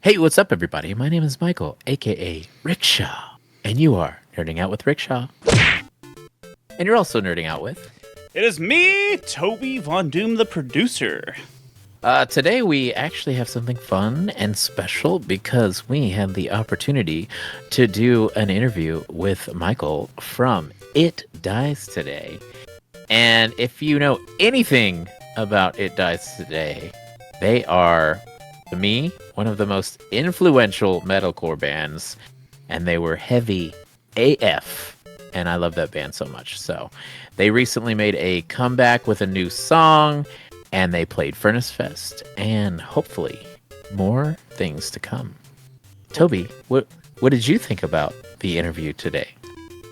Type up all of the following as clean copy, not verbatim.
Hey, what's up, everybody? My name is Michael, aka Rickshaw, and you are nerding out with Rickshaw. And you're also nerding out with. It is me, Toby Von Doom, the producer. Today, we actually have something fun and special because we have the opportunity to do an interview with Michael from It Dies Today. And if you know anything about It Dies Today, they are, to me, one of the most influential metalcore bands, and they were heavy AF, and I love that band so much. So they recently made a comeback with a new song, and they played Furnace Fest, and hopefully more things to come. Toby, what did you think about the interview today?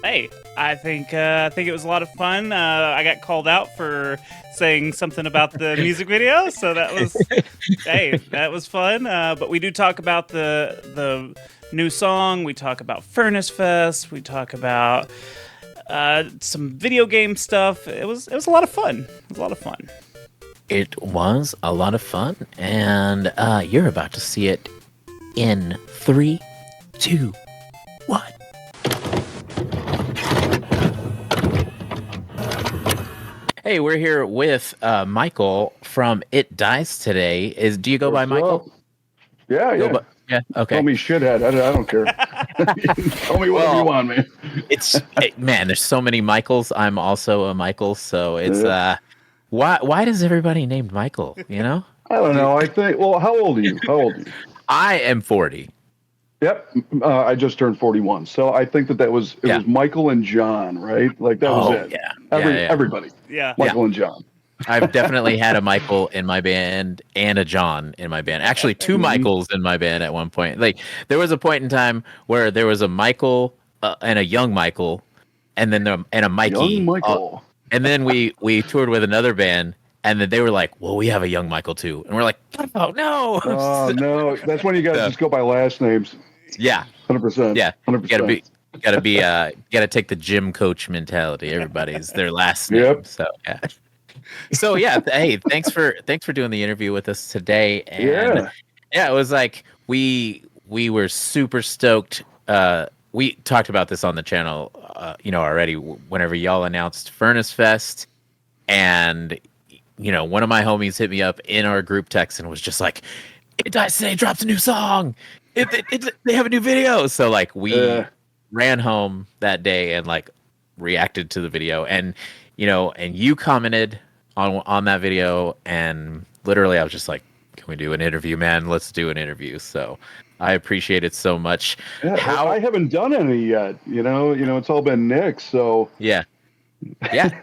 Hey, I think it was a lot of fun. I got called out for saying something about the music video, so that was fun. But we do talk about the new song. We talk about Furnace Fest. We talk about some video game stuff. It was a lot of fun. It was a lot of fun. It was a lot of fun, and you're about to see it in 3, 2, 1. Hey, we're here with Michael from It Dies Today. Do you go by Michael? Yeah. Yeah. Okay. Call me shithead. I don't care. Call me whatever you want, man. Man, there's so many Michaels. I'm also a Michael, so it's why does everybody named Michael? You know? I don't know. I think. Well, how old are you? I am 40. Yep. I just turned 41. So I think that was Michael and John, right? Like that was it. Yeah. Everybody. Yeah. Michael and John. I've definitely had a Michael in my band and a John in my band. Actually, two Michaels in my band at one point. Like there was a point in time where there was a Michael and a young Michael, and then a Mikey. Young Michael. And then we toured with another band, and then they were like, "Well, we have a young Michael too," and we're like, "Oh no!" Oh no, that's when you guys just go by last names. Yeah, 100%. Yeah, 100%. Gotta take the gym coach mentality. Everybody's their last name. Yep. So yeah. Hey, thanks for doing the interview with us today. And yeah, it was like we were super stoked. We talked about this on the channel, already. Whenever y'all announced Furnace Fest, and one of my homies hit me up in our group text and was just like, "It Dies Today drops a new song. They have a new video." So like we ran home that day and like reacted to the video, and and you commented on that video, and literally I was just like, "Can we do an interview, man? Let's do an interview." So I appreciate it so much. Yeah, I haven't done any yet. It's all been Nick. So yeah,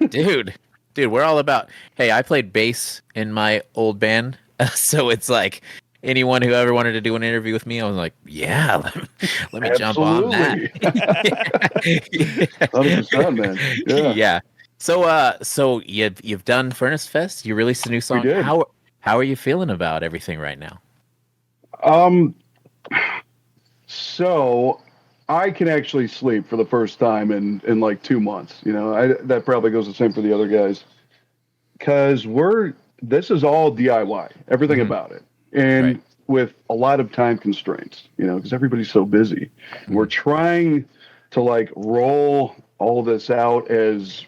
dude, we're all about. Hey, I played bass in my old band, so it's like anyone who ever wanted to do an interview with me, I was like, yeah, let me jump on that. 100%, man. Yeah. So you've done Furnace Fest. You released a new song. We did. How are you feeling about everything right now? So I can actually sleep for the first time in like 2 months. That probably goes the same for the other guys, because this is all DIY, everything about it. And with a lot of time constraints, because everybody's so busy. We're trying to like roll all this out as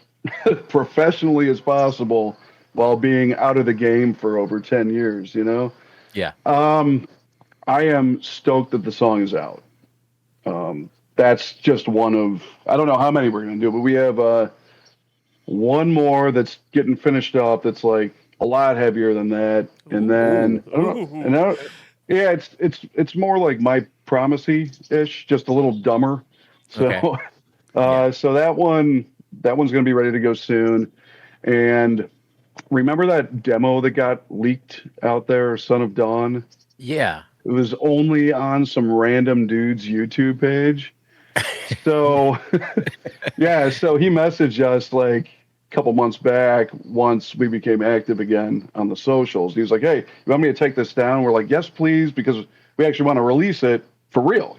professionally as possible while being out of the game for over 10 years, Yeah. I am stoked that the song is out. That's just one of, I don't know how many we're going to do, but we have one more that's getting finished up that's like a lot heavier than that. And then, it's more like My Promisey-ish, just a little dumber. So, so that one's going to be ready to go soon. And remember that demo that got leaked out there, Son of Dawn? Yeah. It was only on some random dude's YouTube page. So, so he messaged us like a couple months back once we became active again on the socials. He was like, "Hey, you want me to take this down?" We're like, "Yes, please," because we actually want to release it for real,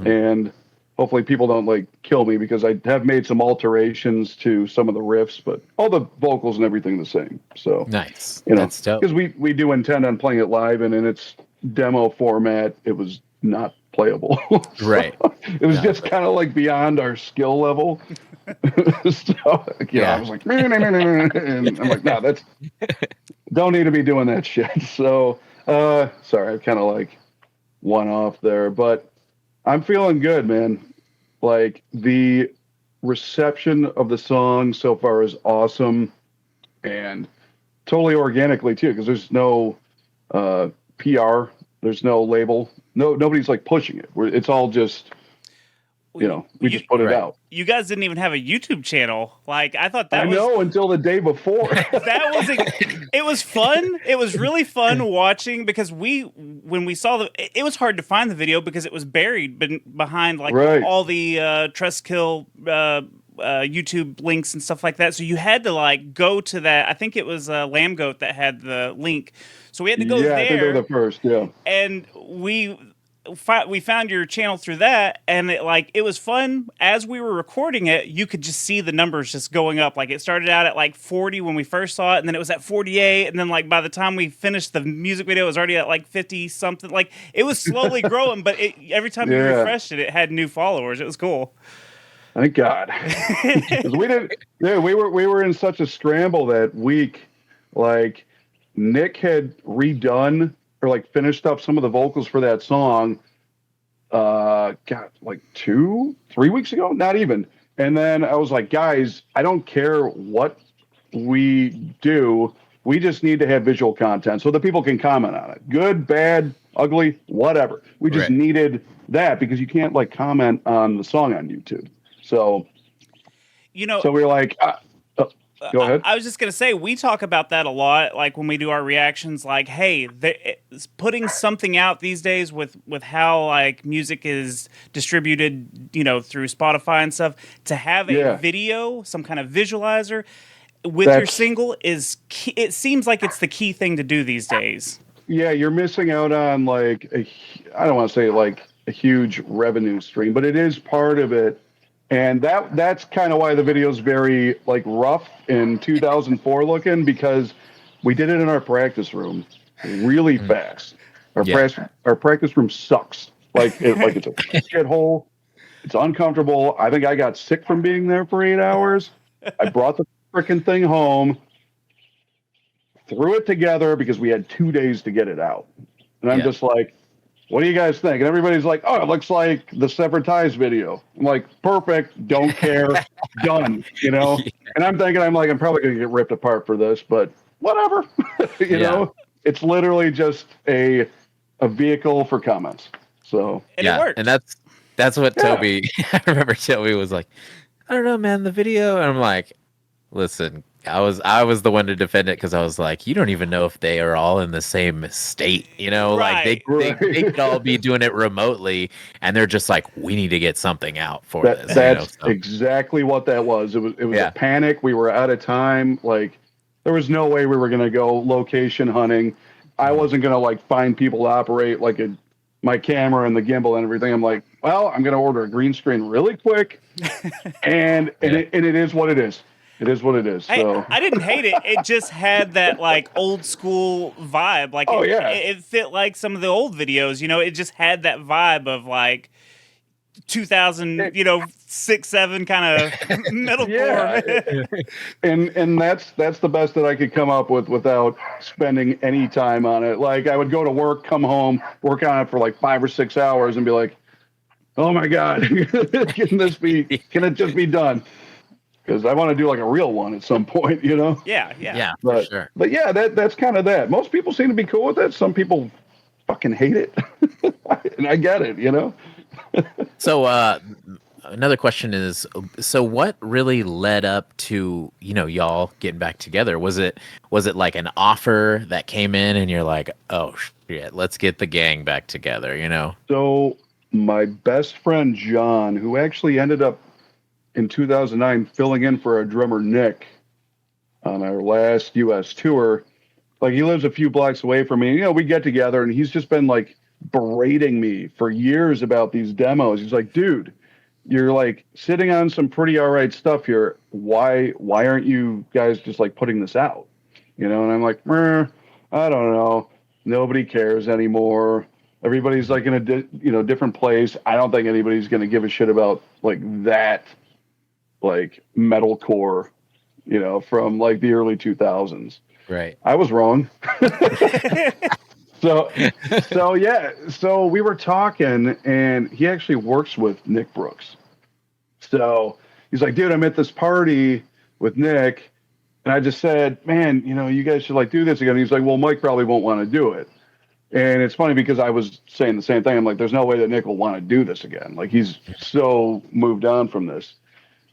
And hopefully people don't like kill me because I have made some alterations to some of the riffs, but all the vocals and everything the same. So nice. That's dope. Because we do intend on playing it live, and it's demo format, it was not playable. So Right. it was just kind of like beyond our skill level. So I was like, and I'm like, no, that's don't need to be doing that shit. So sorry, I kind of like one off there, but I'm feeling good, man. Like the reception of the song so far is awesome, and totally organically too, because there's no PR, there's no label, nobody's like pushing it. It's all just we just put it out. You guys didn't even have a YouTube channel. Like I thought that I know until the day before. It was fun. It was really fun watching because when we saw it was hard to find the video because it was buried behind like all the Trustkill YouTube links and stuff like that. So you had to like go to that. I think it was Lamb Goat that had the link. So we had to go there. I think they were the first. Yeah, and we found your channel through that, and it was fun. As we were recording it, you could just see the numbers just going up. Like it started out at like 40 when we first saw it, and then it was at 48, and then like by the time we finished the music video, it was already at like 50 something. Like it was slowly growing, but every time you refreshed it, it had new followers. It was cool. Thank God. We were in such a scramble that week. Like Nick had redone or like finished up some of the vocals for that song. Like 2-3 weeks ago, not even. And then I was like, guys, I don't care what we do. We just need to have visual content so that people can comment on it. Good, bad, ugly, whatever. We just needed that because you can't like comment on the song on YouTube. So, so we were like, go ahead. I was just going to say, we talk about that a lot. Like when we do our reactions, like, hey, putting something out these days with how like music is distributed, through Spotify and stuff, to have a video, some kind of visualizer with your single is key. It seems like it's the key thing to do these days. Yeah. You're missing out on like, I don't want to say like a huge revenue stream, but it is part of it. And that's kind of why the video is very like rough in 2004 looking, because we did it in our practice room really fast. Our practice room sucks. Like it's a shithole. It's uncomfortable. I think I got sick from being there for 8 hours. I brought the freaking thing home, threw it together because we had 2 days to get it out. And I'm just like, what do you guys think? And everybody's like, oh, it looks like the Severed Ties video. I'm like, perfect. Don't care. Done. And I'm thinking, I'm probably going to get ripped apart for this, but whatever. you know, it's literally just a vehicle for comments. So, and it worked. And that's what Toby, I remember Toby was like, I don't know, man, the video. And I'm like, listen, I was the one to defend it because I was like, you don't even know if they are all in the same state, like they could all be doing it remotely, and they're just like, we need to get something out for this. That's exactly what that was. It was a panic. We were out of time. Like there was no way we were going to go location hunting. I wasn't going to like find people to operate like my camera and the gimbal and everything. I'm like, well, I'm going to order a green screen really quick, and it is what it is. It is what it is. So I didn't hate it. It just had that like old school vibe. Like it fit like some of the old videos. It just had that vibe of like 2006, 7 kind of metalcore. And that's the best that I could come up with without spending any time on it. Like I would go to work, come home, work on it for like 5 or 6 hours, and be like, oh my God, can it just be done? Because I want to do like a real one at some point, Yeah, but, for sure. But yeah, that's kind of that. Most people seem to be cool with it. Some people fucking hate it, and I get it, So another question is, so what really led up to y'all getting back together? Was it like an offer that came in, and you're like, oh shit, let's get the gang back together, So my best friend John, who actually ended up in 2009 filling in for our drummer Nick on our last US tour, like he lives a few blocks away from me. We get together and he's just been like berating me for years about these demos. He's like, dude, you're like sitting on some pretty all right stuff here. Why aren't you guys just like putting this out? And I'm like, I don't know. Nobody cares anymore. Everybody's like in a different place. I don't think anybody's going to give a shit about like that, like metalcore, from like the early 2000s. Right. I was wrong. So we were talking, and he actually works with Nick Brooks. So he's like, dude, I'm at this party with Nick. And I just said, man, you guys should like do this again. He's like, well, Mike probably won't want to do it. And it's funny because I was saying the same thing. I'm like, there's no way that Nick will want to do this again. Like, he's so moved on from this.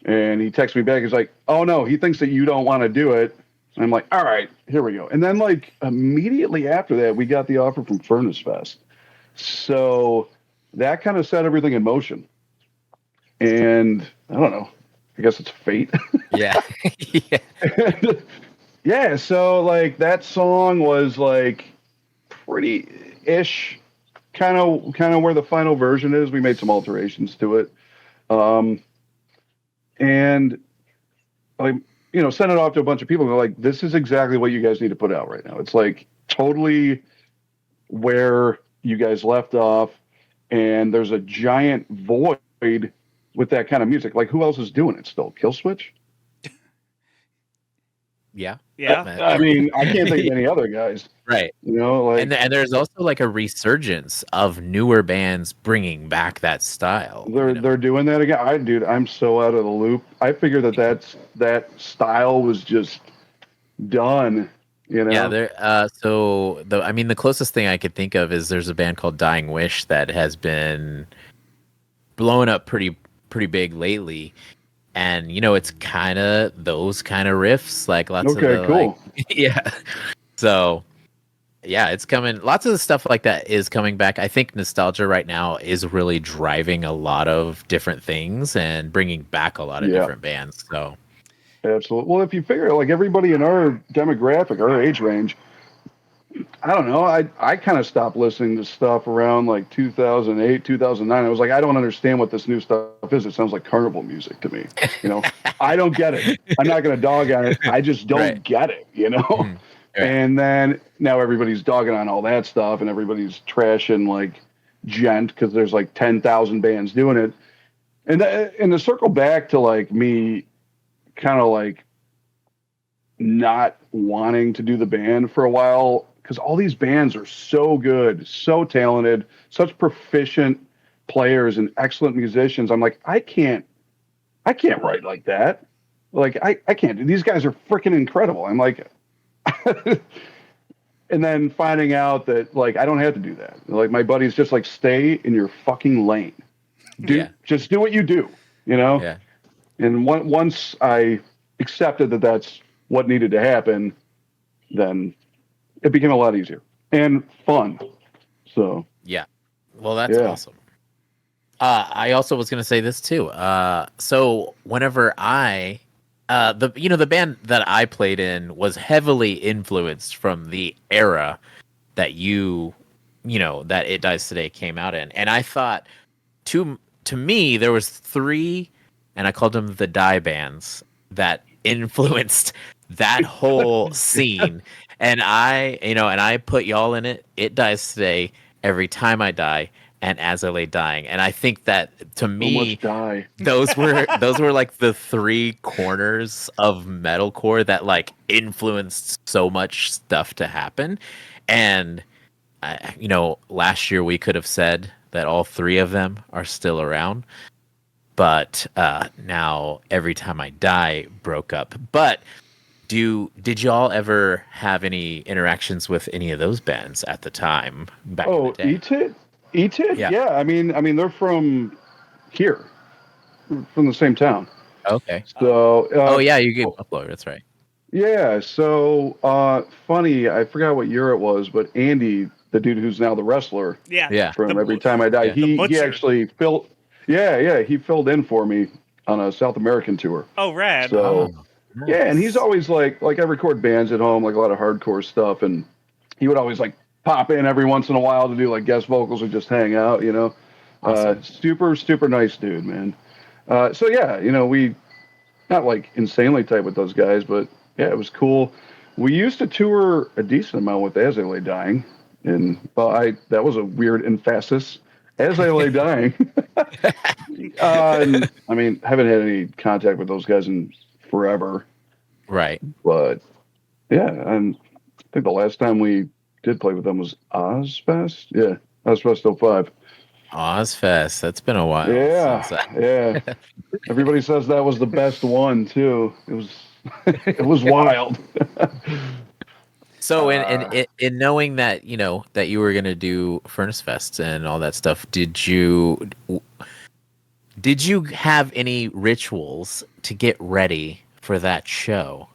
And he texts me back. He's like, oh, no, he thinks that you don't want to do it. And I'm like, all right, here we go. And then like immediately after that, we got the offer from Furnace Fest. So that kind of set everything in motion. And I don't know, I guess it's fate. Yeah. Yeah. Yeah. So like that song was like pretty-ish kind of where the final version is. We made some alterations to it. And like, send it off to a bunch of people. And they're like, this is exactly what you guys need to put out right now. It's like totally where you guys left off. And there's a giant void with that kind of music. Like, who else is doing it still? Killswitch? Yeah. Yeah. I mean, I can't think of any other guys. Right. Like, and there's also like a resurgence of newer bands bringing back that style. They're doing that again. Dude, I'm so out of the loop. I figured that style was just done. Yeah. The closest thing I could think of is there's a band called Dying Wish that has been blown up pretty big lately. And it's kind of those kind of riffs, like lots of the, cool. Like, yeah. So yeah, it's coming. Lots of the stuff like that is coming back. I think nostalgia right now is really driving a lot of different things and bringing back a lot of different bands. So absolutely. Well, if you figure like everybody in our demographic, our age range, I don't know. I kind of stopped listening to stuff around like 2008, 2009. I was like, I don't understand what this new stuff is. It sounds like carnival music to me. I don't get it. I'm not going to dog on it. I just don't get it, Right. And then now everybody's dogging on all that stuff and everybody's trashing like gent because there's like 10,000 bands doing it. And to circle back to like me kind of like not wanting to do the band for a while, because all these bands are so good, so talented, such proficient players and excellent musicians. I'm like, I can't write like that. Like, I can't. These guys are freaking incredible. I'm like, and then finding out that like I don't have to do that. Like, my buddy's just like, stay in your fucking lane. Just do what you do, Yeah. And once I accepted that that's what needed to happen, then it became a lot easier and fun. So yeah, well, that's awesome. I also was going to say this too. So whenever the band that I played in was heavily influenced from the era that that It Dies Today came out in, and I thought to me there was three, and I called them the Die bands that influenced that whole scene. And I put y'all in it. It Dies Today, Every Time I Die, and As I Lay Dying. And I think that to me, those were like the three corners of metalcore that like influenced so much stuff to happen. And last year we could have said that all three of them are still around. But now Every Time I Die broke up. But did y'all ever have any interactions with any of those bands at the time back in the day? E-Tit? Yeah. I mean, they're from here, from the same town. Okay. So. You gave Buffalo. That's right. Yeah. So funny. I forgot what year it was, but Andy, the dude who's now the wrestler. Yeah. From Every Time I Die, he actually filled. Yeah. He filled in for me on a South American tour. Oh, rad. So. Nice. Yeah, and he's always like I record bands at home, like a lot of hardcore stuff, and he would always like pop in every once in a while to do like guest vocals or just hang out, Awesome. Super nice dude, man. So yeah, we not like insanely tight with those guys, but yeah, it was cool. We used to tour a decent amount with As I Lay Dying. And that was a weird emphasis as I lay dying. And, I mean, haven't had any contact with those guys in forever. Right. But yeah, and I think the last time we did play with them was Ozfest. Yeah, Ozfest 05. Ozfest. That's been a while. Yeah. Everybody says that was the best one too. It was it was wild. So in knowing that, that you were gonna do Furnace Fest and all that stuff, did you have any rituals to get ready for that show?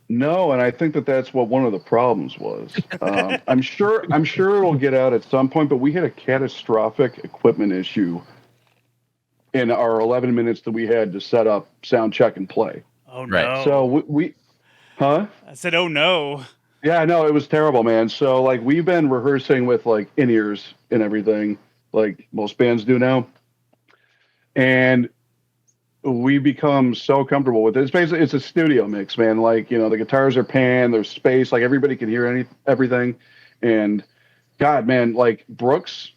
No, and I think that's what one of the problems was. I'm sure it'll get out at some point, but we had a catastrophic equipment issue in our 11 minutes that we had to set up, sound check, and play. Oh no! Right. So I said, "Oh no." Yeah, no, it was terrible, man. So like we've been rehearsing with like in-ears and everything, like most bands do now, and we become so comfortable with it. It's a studio mix, man. Like, the guitars are panned, there's space, like everybody can hear everything. And God, man, like Brooks,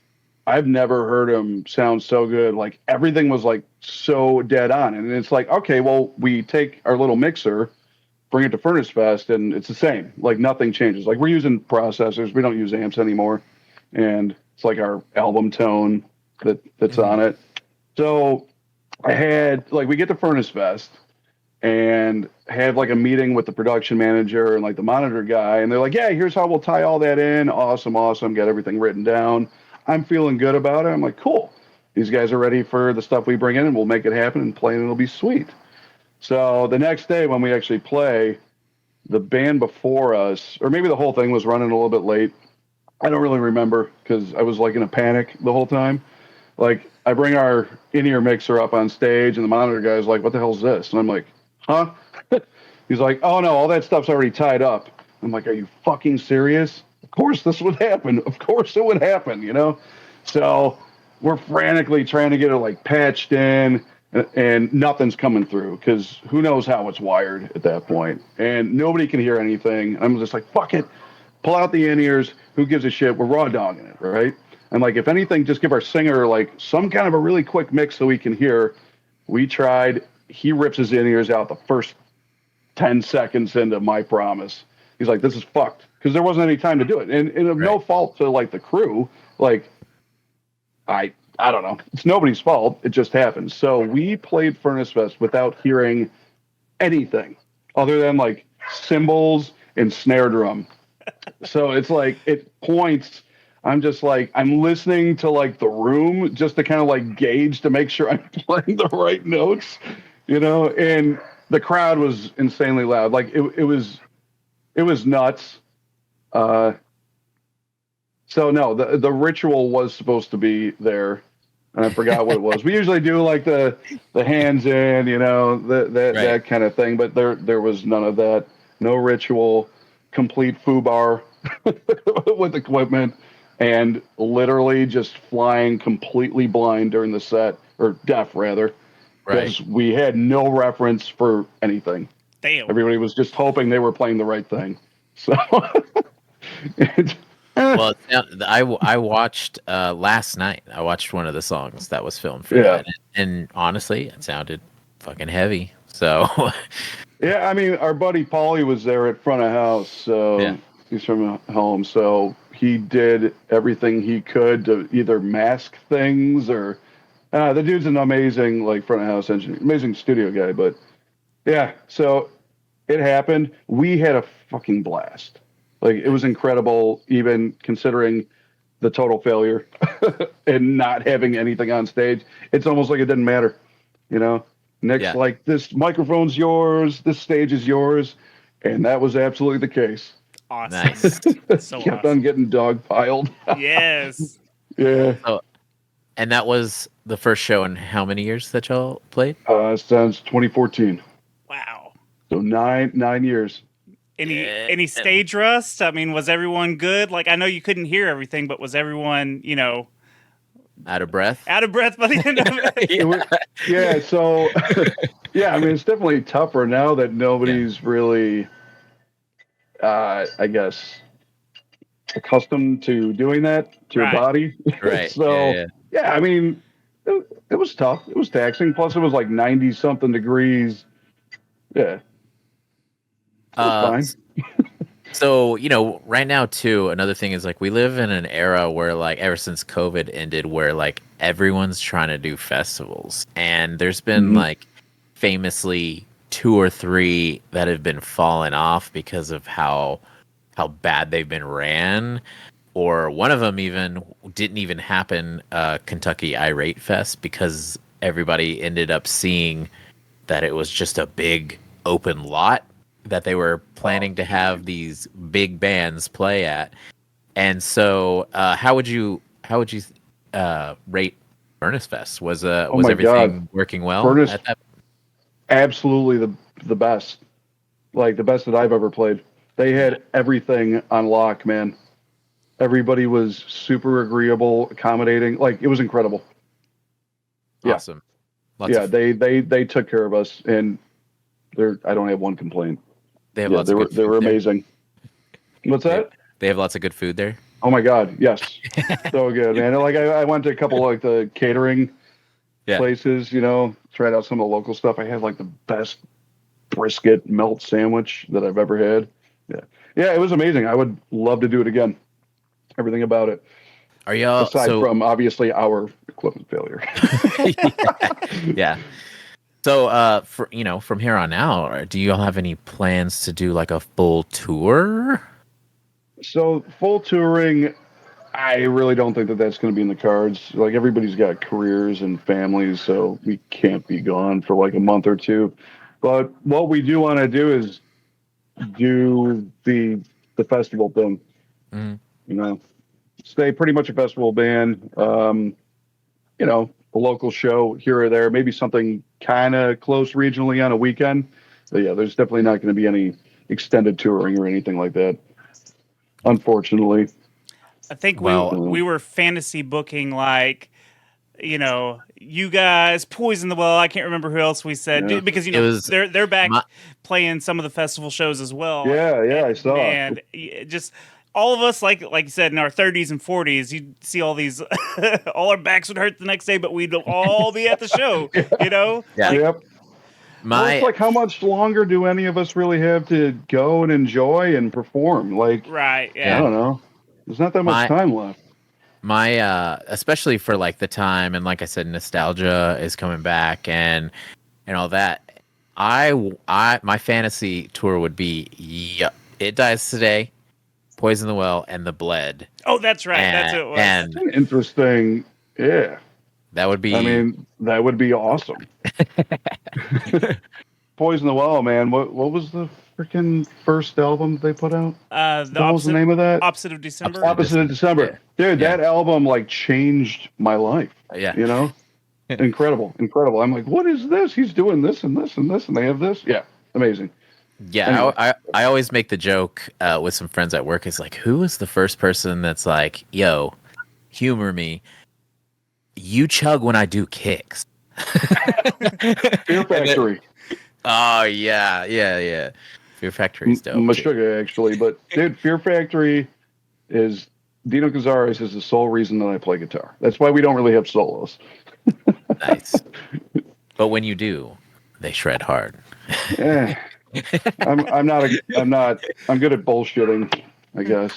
I've never heard him sound so good. Like everything was like so dead on. And it's like, okay, well, we take our little mixer, bring it to Furnace Fest, and it's the same. Like nothing changes. Like we're using processors, we don't use amps anymore. And it's like our album tone that's on it. So we get to Furnace Fest and had like a meeting with the production manager and like the monitor guy. And they're like, yeah, here's how we'll tie all that in. Awesome. Got everything written down. I'm feeling good about it. I'm like, cool. These guys are ready for the stuff we bring in and we'll make it happen and play and it'll be sweet. So the next day when we actually play, the band before us, or maybe the whole thing was running a little bit late. I don't really remember because I was like in a panic the whole time. Like I bring our in-ear mixer up on stage and the monitor guy's like, what the hell's this? And I'm like, huh? He's like, oh no, all that stuff's already tied up. I'm like, are you fucking serious? Of course this would happen. Of course it would happen, So we're frantically trying to get it like patched in and nothing's coming through because who knows how it's wired at that point. And nobody can hear anything. I'm just like, fuck it. Pull out the in-ears. Who gives a shit? We're raw dogging it, right? And like, if anything, just give our singer like some kind of a really quick mix so we can hear. We tried. He rips his in-ears out the first 10 seconds into My Promise. He's like, this is fucked. Because there wasn't any time to do it. And of no fault to like the crew. Like, I don't know. It's nobody's fault. It just happened. So we played Furnace Fest without hearing anything other than like cymbals and snare drum. So it's like, it points. I'm just like, I'm listening to like the room just to kind of like gauge to make sure I'm playing the right notes, and the crowd was insanely loud. Like it was nuts. So no, the ritual was supposed to be there and I forgot what it was. We usually do like the hands in, that kind of thing, but there was none of that. No ritual, complete foobar with equipment. And literally just flying completely blind during the set, or deaf rather, because we had no reference for anything. Damn. Everybody was just hoping they were playing the right thing. So, well, I watched last night. I watched one of the songs that was filmed for that, and honestly, it sounded fucking heavy. So, yeah, I mean, our buddy Paulie was there at front of house, so he's from home, so he did everything he could to either mask things or the dude's an amazing like front of house engineer, amazing studio guy. But yeah, so it happened. We had a fucking blast. Like it was incredible, even considering the total failure and not having anything on stage. It's almost like it didn't matter, Nick's like, this microphone's yours, this stage is yours, and that was absolutely the case. Awesome. Nice. So kept on getting dog piled. Yes. Yeah. Oh, and that was the first show in how many years that y'all played? Since 2014. Wow. So nine years. Any stage rust? I mean, was everyone good? Like, I know you couldn't hear everything, but was everyone, out of breath? Out of breath by the end of it? Yeah. So, I mean, it's definitely tougher now that nobody's really, I guess, accustomed to doing that to your body. Right. So yeah, I mean, it was tough. It was taxing. Plus, it was like 90 something degrees. Yeah, it was fine. So, right now too, another thing is like we live in an era where like ever since COVID ended, where like everyone's trying to do festivals, and there's been like famously 2 or 3 that have been falling off because of how bad they've been ran, or one of them even didn't even happen, Kentucky Irate Fest, because everybody ended up seeing that it was just a big open lot that they were planning to have these big bands play at. And so how would you rate Furnace Fest? Was everything working well Furnace, at that? absolutely the best. Like the best that I've ever played. They had everything on lock, man. Everybody was super agreeable, accommodating. Like it was incredible. Awesome. Yeah, they took care of us, and I don't have one complaint. They have lots of good food. They were amazing. What's that? They have lots of good food there. Oh my God, yes, so good, man. Like I went to a couple like the catering places, tried out some of the local stuff. I had like the best brisket melt sandwich that I've ever had. Yeah, it was amazing. I would love to do it again. Everything about it. Are y'all aside from obviously our equipment failure? Yeah. So, from here on out, do you all have any plans to do like a full tour? So, full touring, I really don't think that that's going to be in the cards. Like, everybody's got careers and families, so we can't be gone for like a month or two. But what we do want to do is do the festival thing. Stay pretty much a festival band. A local show here or there, maybe something kind of close regionally on a weekend. But yeah, there's definitely not going to be any extended touring or anything like that, unfortunately. I think we were fantasy booking like, you guys, Poison the Well. I can't remember who else we said because they're back playing some of the festival shows as well. Yeah, I saw. And just all of us, like you said, in our 30s and 40s, you'd see all these, all our backs would hurt the next day, but we'd all be at the show, Yeah. Yep. It's like, how much longer do any of us really have to go and enjoy and perform? Like, right. Yeah. I don't know. There's not that much time left. Especially for like the time, and like I said, nostalgia is coming back and all that. My fantasy tour would be It Dies Today, Poison the Well, and The Bled. Oh, that's right. That's what it was. And interesting. Yeah. That would be. I mean, that would be awesome. Poison the Well, man. What was the freaking first album they put out? What was the name of that? Opposite of December. Opposite of December. Yeah. Dude, that album like changed my life. Yeah. Incredible. I'm like, what is this? He's doing this and this and this, and they have this. Yeah. Amazing. Yeah, anyway. I always make the joke with some friends at work. It's like, who was the first person that's like, yo, humor me. You chug when I do kicks. Fear Factory. Oh, yeah. Fear Factory's dope. Meshuggah, actually. But, dude, Fear Factory is... Dino Cazares is the sole reason that I play guitar. That's why we don't really have solos. Nice. But when you do, they shred hard. Yeah. I'm good at bullshitting, I guess.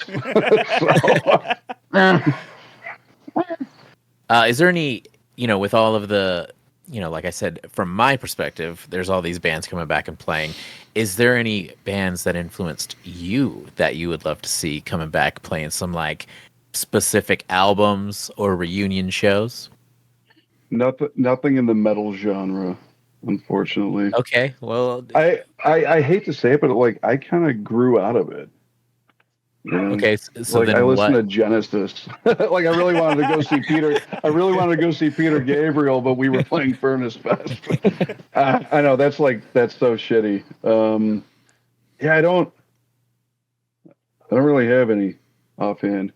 Is there any, with all of the, like I said, from my perspective, there's all these bands coming back and playing. Is there any bands that influenced you that you would love to see coming back playing some like specific albums or reunion shows? Nothing in the metal genre, unfortunately. Okay, well, I hate to say it, but like I kind of grew out of it. Okay, so like then I listened to Genesis. Like I really wanted to go see Peter. I really wanted to go see Peter Gabriel, but we were playing Furnace Fest. I know that's so shitty. Yeah, I don't really have any offhand.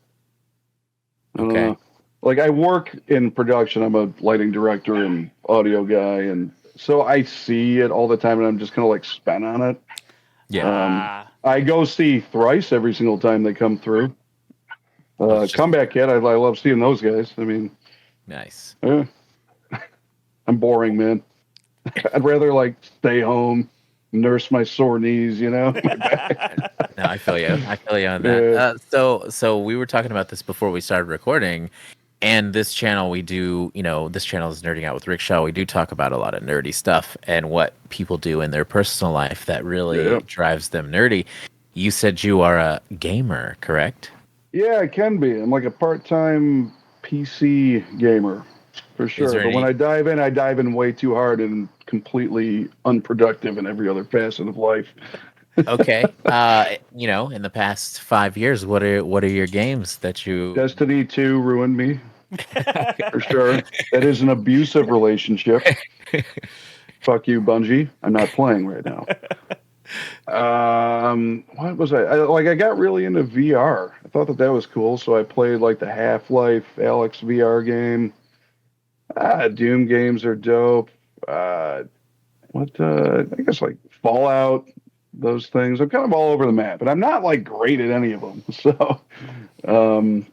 Okay. Like I work in production. I'm a lighting director and audio guy, and so I see it all the time, and I'm just kind of like spent on it. Yeah. I go see Thrice every single time they come through. Comeback Kid, I love seeing those guys. I mean, nice. Yeah. I'm boring, man. I'd rather like stay home, nurse my sore knees, my back. No, I feel you. I feel you on that. So we were talking about this before we started recording, and this channel we do, this channel is Nerding Out with Rickshaw. We do talk about a lot of nerdy stuff and what people do in their personal life that really drives them nerdy. You said you are a gamer, correct? Yeah, I can be. I'm like a part-time PC gamer. For sure, but when I dive in way too hard and completely unproductive in every other facet of life. Okay, in the past 5 years, what are your games that you? Destiny 2 ruined me, for sure. That is an abusive relationship. Fuck you, Bungie. I'm not playing right now. What was I got really into VR. I thought that was cool, so I played like the Half-Life Alex VR game. Doom games are dope. I guess like Fallout, those things. I'm kind of all over the map, but I'm not like great at any of them. So, what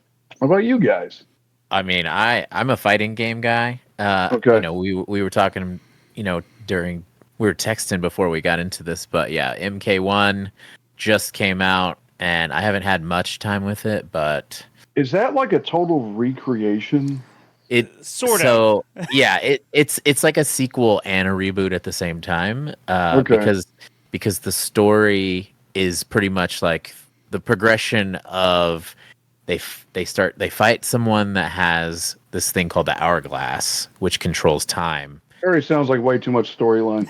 about you guys? I mean, I'm a fighting game guy. Okay. We were talking, we were texting before we got into this, but yeah, MK1 just came out, and I haven't had much time with it, but is that like a total recreation? It sort of. So yeah, it's like a sequel and a reboot at the same time. Because the story is pretty much like the progression of they fight someone that has this thing called the hourglass, which controls time. Very sounds like way too much storyline.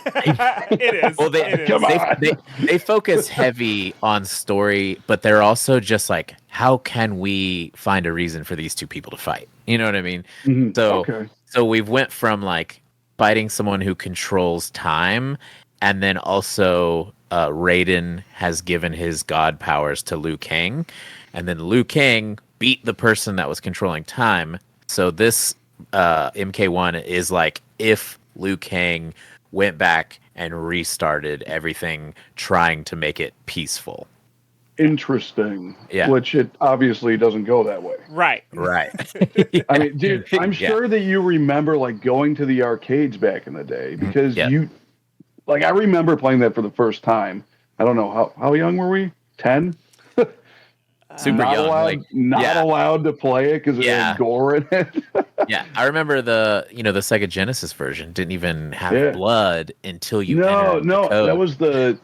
It is. Well, they focus heavy on story, but they're also just like, how can we find a reason for these two people to fight? You know what I mean? Mm-hmm. So we've went from like fighting someone who controls time, and then also Raiden has given his god powers to Liu Kang, and then Liu Kang beat the person that was controlling time. So this MK1 is like if Liu Kang went back and restarted everything, trying to make it peaceful. Interesting. Yeah. Which it obviously doesn't go that way. Right. I mean, dude, I'm sure that you remember like going to the arcades back in the day because I remember playing that for the first time. I don't know how young were we? 10? Super not young, allowed, allowed to play it because it had gore in it. Yeah, I remember the Sega Genesis version didn't even have blood until you entered the code. That was the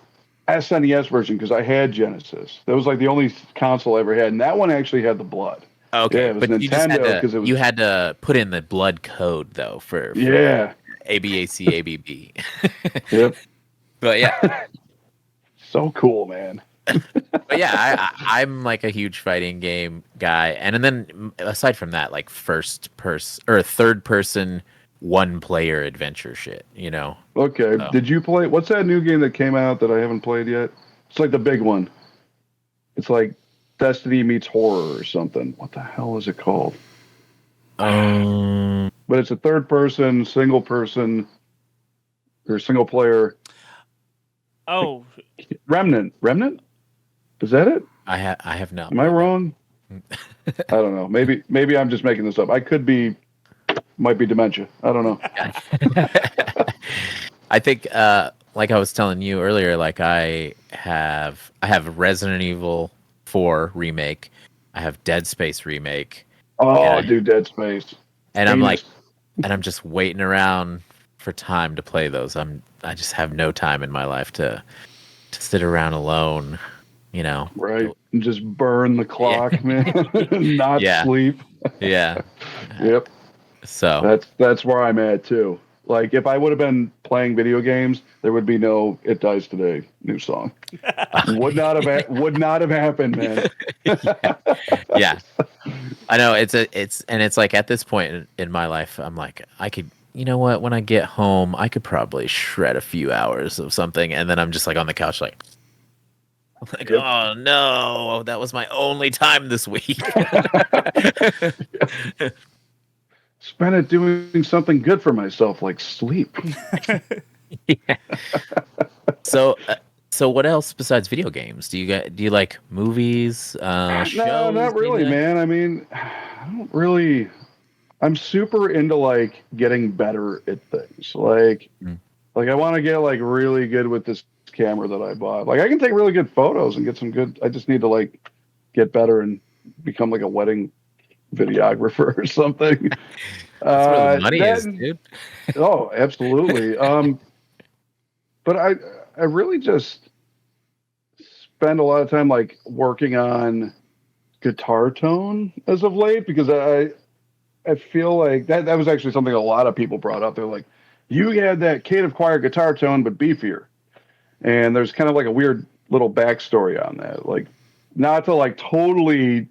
SNES version because I had Genesis. That was like the only console I ever had, and that one actually had the blood. Okay, yeah, it was but Nintendo because you had to put in the blood code though for ABAC ABB. Yep. But yeah, so cool, man. But yeah, I'm like a huge fighting game guy, and then aside from that, like first person or third person, one player adventure shit. Okay, So. Did you play? What's that new game that came out that I haven't played yet? It's like the big one. It's like Destiny meets horror or something. What the hell is it called? But it's a third person, single person, or single player. Oh, Remnant. Is that it? I have not. Am I wrong? I don't know. Maybe I'm just making this up. I could be. Might be dementia. I don't know. I think, like I was telling you earlier, like I have Resident Evil 4 remake. I have Dead Space remake. Oh, dude, Dead Space. And I'm just waiting around for time to play those. I just have no time in my life to sit around alone. Right. And just burn the clock, man. Not sleep. Yeah. Yep. So that's where I'm at too. Like if I would have been playing video games, there would be no "It Dies Today" new song. would not have happened, man. Yeah. I know it's like at this point in my life, I'm like, I could, when I get home, I could probably shred a few hours of something, and then I'm just like on the couch like oh no, that was my only time this week. Spend it doing something good for myself, like sleep. So So what else besides video games? Do you like movies, shows? No, not really, maybe? man. I mean, I don't really. I'm super into like getting better at things. Mm. Like I want to get like really good with this camera that I bought. Like I can take really good photos and get some good. I just need to like get better and become like a wedding videographer or something. That's where the money is, Then, dude. oh, absolutely. But I really just spend a lot of time like working on guitar tone as of late because I feel like that was actually something a lot of people brought up. They're like, you had that Cave Choir guitar tone, but beefier. And there's kind of like a weird little backstory on that. Like, not to like totally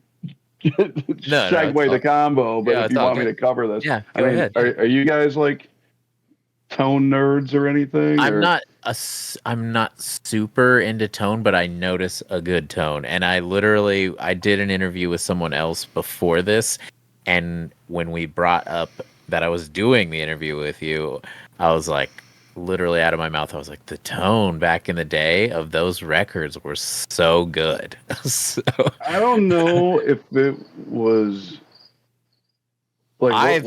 segue the combo, but if you want me to cover this, yeah, go ahead. Are you guys like tone nerds or anything? I'm not super into tone, but I notice a good tone. And I did an interview with someone else before this, and when we brought up that I was doing the interview with you, I was like, literally out of my mouth, I was like, the tone back in the day of those records were so good. So I don't know if it was like I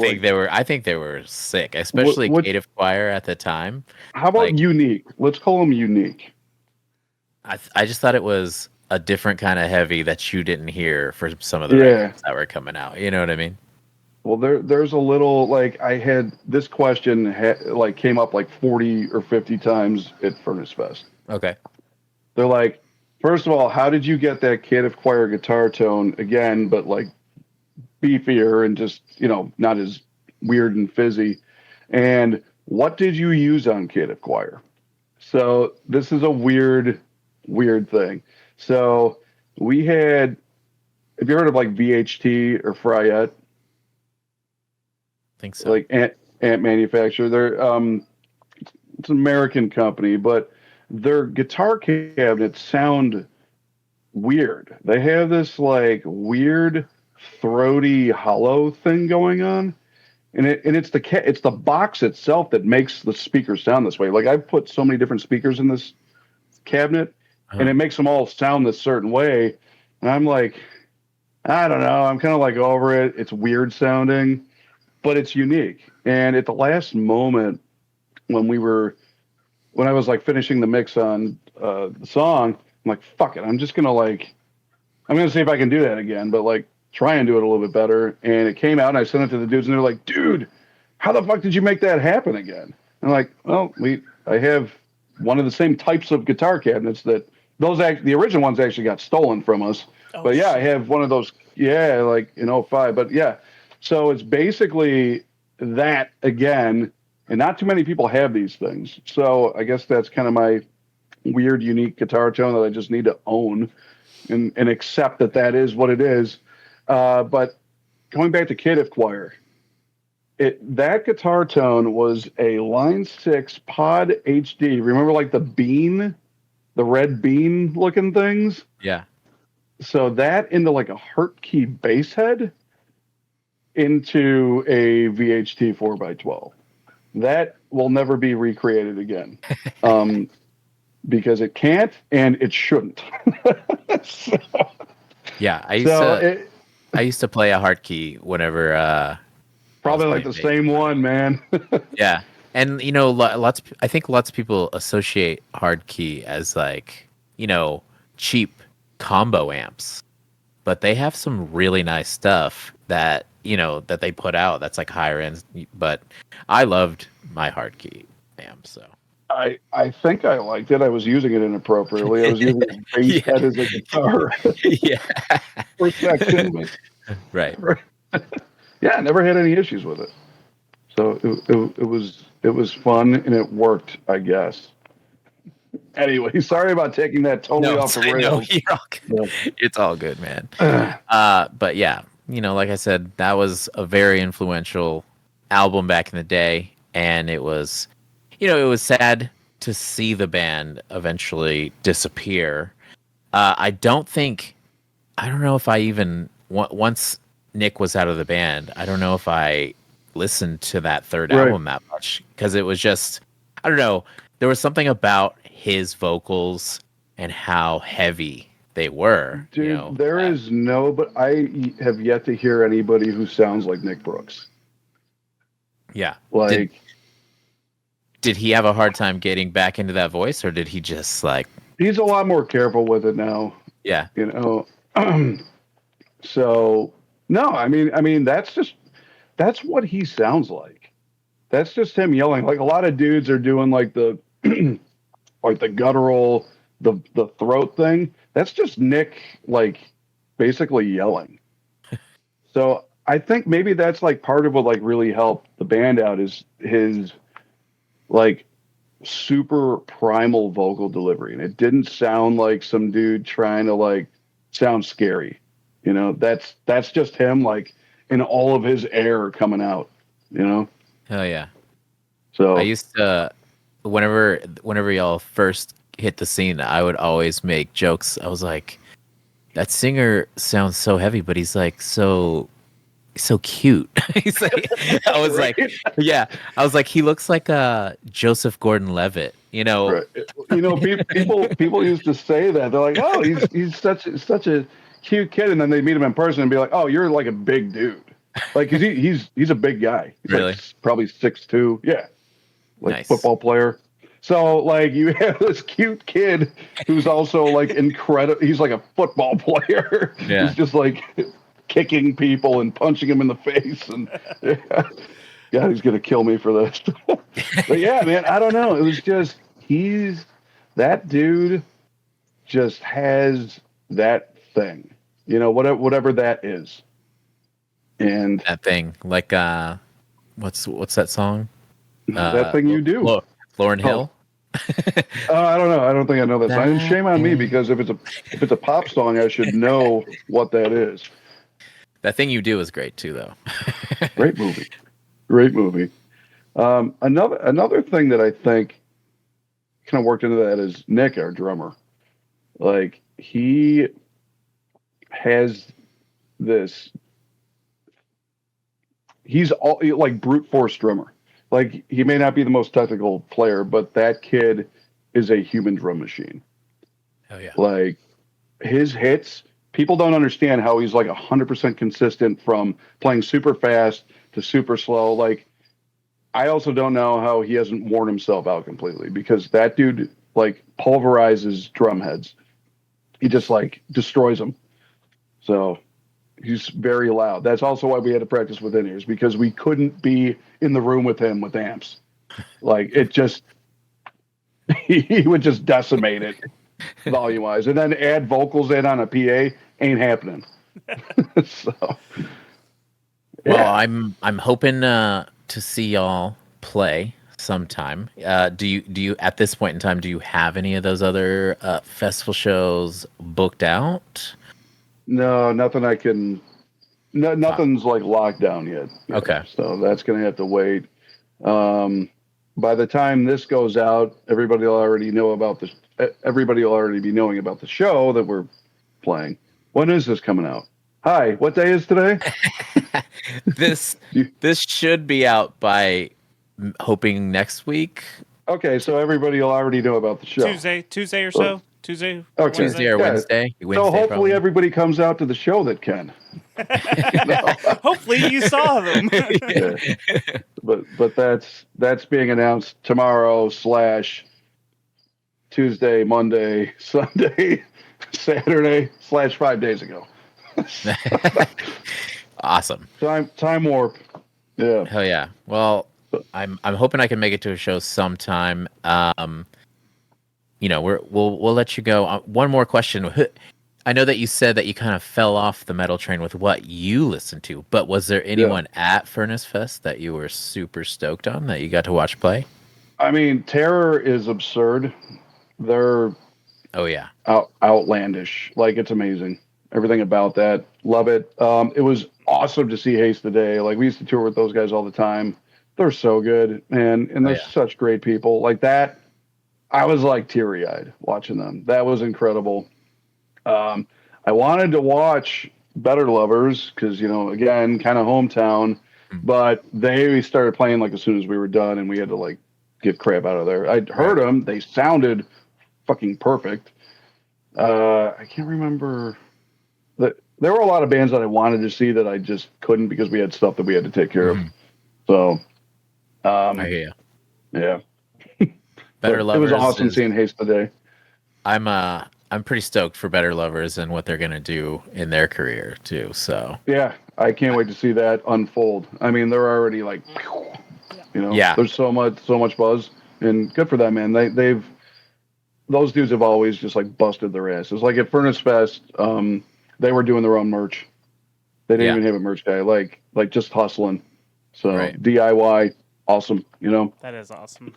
think they were sick, especially Native Choir at the time. How about like, unique? Let's call them unique. I just thought it was a different kind of heavy that you didn't hear for some of the records that were coming out. You know what I mean? Well, there's a little like I had this question like came up like 40 or 50 times at Furnace Fest. Okay. They're like, first of all, how did you get that Native Choir guitar tone again, but like beefier and just, not as weird and fizzy? And what did you use on Native Choir? So this is a weird thing. So we had, have you heard of like VHT or Fryette? I think so. Like Ant Manufacturer. They're it's an American company, but their guitar cabinets sound weird. They have this like weird throaty hollow thing going on. And it's the box itself that makes the speakers sound this way. Like I've put so many different speakers in this cabinet, and it makes them all sound this certain way. And I'm like, I don't know. I'm kind of like over it. It's weird sounding, but it's unique. And at the last moment, when I was like finishing the mix on the song, I'm like, fuck it. I'm gonna see if I can do that again, but like try and do it a little bit better. And it came out, and I sent it to the dudes, and they're like, dude, how the fuck did you make that happen again? And I'm like, well, I have one of the same types of guitar cabinets that the original ones actually got stolen from us. Oh, but yeah, shit. I have one of those. Yeah, like in 05. But yeah, so it's basically that again, and not too many people have these things. So I guess that's kind of my weird, unique guitar tone that I just need to own and accept that is what it is. But going back to Native Choir, that guitar tone was a Line 6 Pod HD. Remember like the red bean looking things? Yeah. So that into like a Hurt key bass head into a VHT 4x12. That will never be recreated again. Because it can't and it shouldn't. Yeah, I used to play a hard key whenever probably like the same one, man. Yeah. And I think lots of people associate hard key as like, cheap combo amps. But they have some really nice stuff that they put out that's like higher end, but I loved my hard key amp, so I think I liked it. I was using it inappropriately. I was using a bass head as a guitar. Yeah. Protection, but right. Yeah, I never had any issues with it. So it was fun and it worked, I guess. Anyway, sorry about taking that totally off the rails. It's all good, man. But yeah, like I said, that was a very influential album back in the day, and it was, it was sad to see the band eventually disappear. I don't know if I even once Nick was out of the band, I don't know if I listened to that third album that much, because it was just, I don't know, there was something about his vocals and how heavy they were. Dude, there is no, but I have yet to hear anybody who sounds like Nick Brooks. Yeah. Like, did he have a hard time getting back into that voice, or did he just like? He's a lot more careful with it now. Yeah. So no, I mean that's what he sounds like. That's just him yelling. Like a lot of dudes are doing like the like the guttural, the throat thing. That's just Nick like basically yelling. So I think maybe that's like part of what like really helped the band out is his like super primal vocal delivery. And it didn't sound like some dude trying to like sound scary. That's just him like in all of his air coming out, Hell yeah. So I used to, whenever y'all first hit the scene, I would always make jokes. I was like, that singer sounds so heavy, but he's like so cute. He's like, I was right? like, yeah, I was like, he looks like Joseph Gordon-Levitt, Right. People used to say that. They're like, oh, he's such a cute kid, and then they meet him in person and be like, oh, you're like a big dude. Like, 'cause he's a big guy. He's really? Like probably 6'2". Yeah. Like Nice. Football player. So like you have this cute kid who's also like incredible. He's like a football player. Yeah. He's just like kicking people and punching him in the face. And God, he's gonna kill me for this. But yeah, man, I don't know. It was just that dude just has that thing. Whatever that is. And That thing, like what's that song? That thing you do. Lauryn Hill. I don't know. I don't think I know that song. And shame on me because if it's a pop song, I should know what that is. That Thing You Do is great too, though. Great movie. Another thing that I think kind of worked into that is Nick, our drummer. Like he has this. He's all like brute force drummer. Like he may not be the most technical player, but that kid is a human drum machine. Oh yeah. Like his hits, people don't understand how he's like 100% consistent from playing super fast to super slow. Like I also don't know how he hasn't worn himself out completely because that dude like pulverizes drum heads. He just like destroys them. So he's very loud. That's also why we had to practice with in-ears because we couldn't be in the room with him with amps. Like it just, he would just decimate it volume wise, and then add vocals in on a PA ain't happening. So, yeah. Well, I'm hoping to see y'all play sometime. Do you at this point in time do you have any of those other festival shows booked out? No, nothing I can. No, nothing's like locked down yet. Okay. So that's going to have to wait. By the time this goes out, everybody will already know about this. Everybody will already be knowing about the show that we're playing. When is this coming out? Hi, what day is today? This should be out by hoping next week. Okay, so everybody will already know about the show. Tuesday or so. Tuesday. Okay. Tuesday or Wednesday. So hopefully probably. everybody comes out to the show that can. Hopefully you saw them. Yeah. But that's being announced tomorrow / Tuesday, Monday, Sunday, Saturday / 5 days ago. Awesome. Time warp. Yeah. Hell yeah. Well, I'm hoping I can make it to a show sometime. We'll let you go. One more question. I know that you said that you kind of fell off the metal train with what you listened to, but was there anyone at Furnace Fest that you were super stoked on that you got to watch play? I mean, Terror is absurd. They're outlandish. Like it's amazing. Everything about that. Love it. It was awesome to see Haste Today. Like we used to tour with those guys all the time. They're so good, man, and they're such great people. Like that, I was like teary-eyed watching them. That was incredible. I wanted to watch Better Lovers because, again, kind of hometown, but they started playing like as soon as we were done and we had to like get crap out of there. I'd heard them. They sounded fucking perfect. I can't remember. There were a lot of bands that I wanted to see that I just couldn't because we had stuff that we had to take care of. So, I hear you. Yeah. Better It Lovers. was awesome seeing Haste today. I'm pretty stoked for Better Lovers and what they're gonna do in their career too. So Yeah, I can't wait to see that unfold. I mean, they're already like, yeah. There's so much buzz, and good for them, man. Those dudes have always just like busted their asses. Like at Furnace Fest, they were doing their own merch. They didn't even have a merch guy. Like just hustling. So DIY, awesome. That is awesome.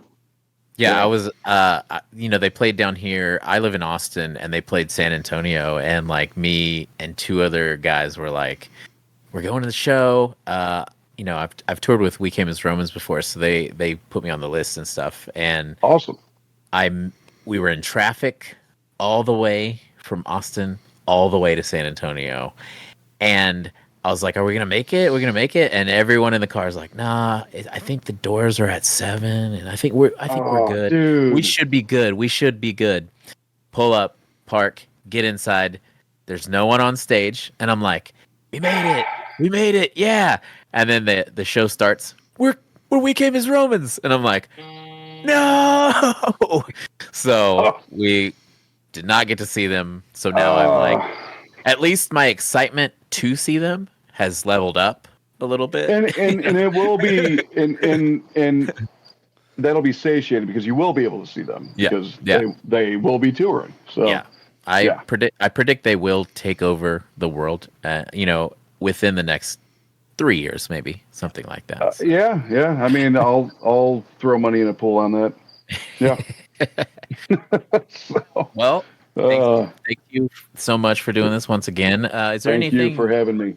Yeah, I was, they played down here. I live in Austin, and they played San Antonio, and like me and two other guys were like, "We're going to the show." I've toured with We Came as Romans before, so they put me on the list and stuff. And awesome. We were in traffic all the way from Austin all the way to San Antonio, and I was like, "Are we gonna make it? We're gonna make it." And everyone in the car is like, "Nah, I think the doors are at 7, and I think we're good. Dude. We should be good. We should be good." Pull up, park, get inside. There's no one on stage, and I'm like, "We made it! We made it! Yeah!" And then the show starts. We came as Romans, and I'm like, "No!" So we did not get to see them. So now I'm like, at least my excitement to see them has leveled up a little bit, and it will be and that'll be satiated because you will be able to see them because they will be touring. So I predict they will take over the world. Within the next 3 years, maybe something like that. So. Yeah. I mean, I'll throw money in a pool on that. Yeah. Well. Thank you so much for doing this once again. Is there anything? Thank you for having me.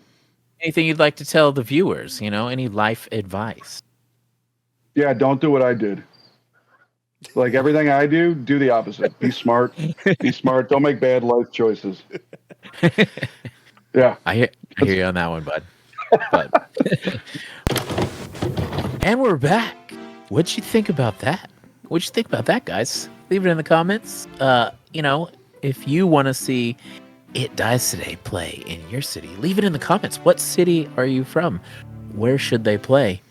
Anything you'd like to tell the viewers? Any life advice? Yeah, don't do what I did. Like everything I do the opposite. Be smart. Be smart. Don't make bad life choices. Yeah, I hear you on that one, bud. And we're back. What'd you think about that? What'd you think about that, guys? Leave it in the comments. If you want to see It Dies Today play in your city, leave it in the comments. What city are you from? Where should they play?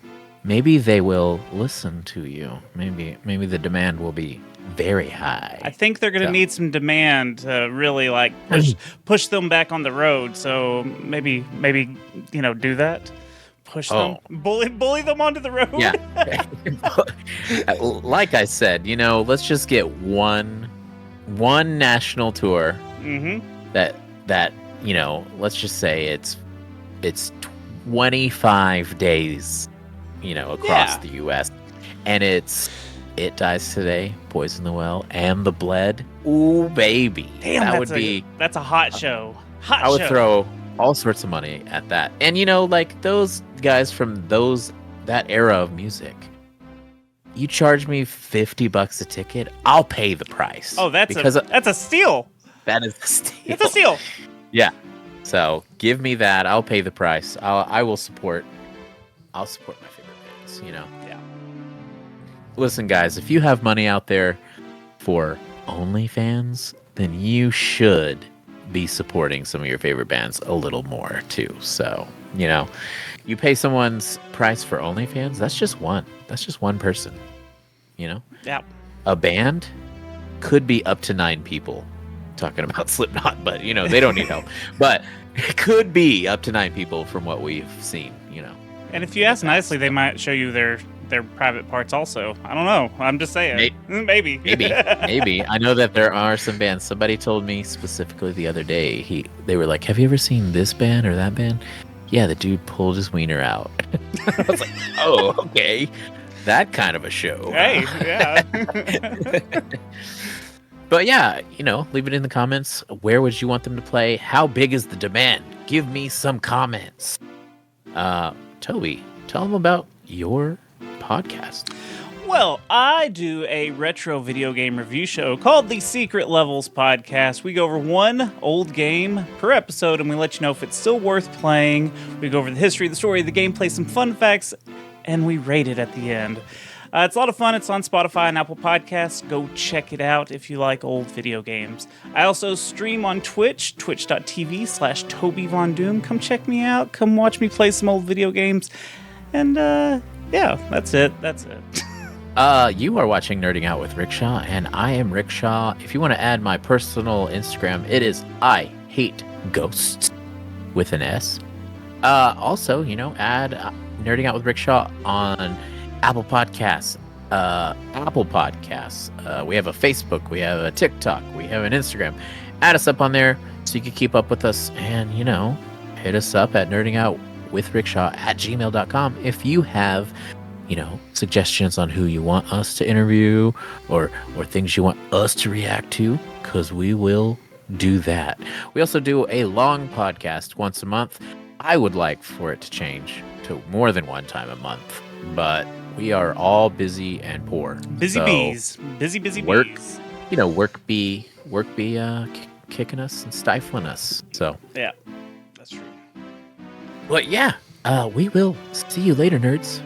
Maybe they will listen to you. Maybe the demand will be very high. I think they're going to need some demand to really like push them back on the road. So maybe do that. Push them, bully them onto the road. Yeah. Like I said, let's just get one national tour that let's just say it's 25 days across the US, and It Dies Today, Boys in the Well, and The Bled. Ooh, baby. Damn, that's a hot show. I would throw all sorts of money at that. And like those guys from that era of music, you charge me $50 a ticket, I'll pay the price. Oh, that's a steal. That is a steal. It's a steal. Yeah. So give me that. I'll pay the price. I'll support my favorite bands. Yeah. Listen, guys, if you have money out there for OnlyFans, then you should be supporting some of your favorite bands a little more too. So you pay someone's price for OnlyFans. That's just one. That's just one person. Yeah. A band could be up to 9 people. Talking about Slipknot, but they don't need help. But it could be up to 9 people from what we've seen. And if you ask nicely, they might show you their private parts also. I don't know. I'm just saying. Maybe. I know that there are some bands. Somebody told me specifically the other day. They were like, "Have you ever seen this band or that band?" Yeah, the dude pulled his wiener out. I was like, "Oh, okay, that kind of a show." Hey, yeah. But yeah, leave it in the comments. Where would you want them to play? How big is the demand? Give me some comments. Toby, tell them about your podcast. Well, I do a retro video game review show called the Secret Levels Podcast. We go over one old game per episode, and we let you know if it's still worth playing. We go over the history, the story, the gameplay, some fun facts, and we rate it at the end. It's a lot of fun. It's on Spotify and Apple Podcasts. Go check it out if you like old video games. I also stream on Twitch, twitch.tv/TobyVonDoom. Come check me out. Come watch me play some old video games. And yeah, that's it. You are watching Nerding Out with Rickshaw, and I am Rickshaw. If you want to add my personal Instagram, it is I Hate Ghosts with an S. Also, add Nerding Out with Rickshaw on Apple Podcasts. We have a Facebook, we have a TikTok, we have an Instagram. Add us up on there so you can keep up with us, and hit us up at nerdingoutwithrickshaw@gmail.com if you have suggestions on who you want us to interview or things you want us to react to, because we will do that. We also do a long podcast once a month. I would like for it to change to more than one time a month, but we are all busy and poor. Busy bees. Busy work, bees. Work be kicking us and stifling us. So yeah, that's true. But yeah, we will see you later, nerds.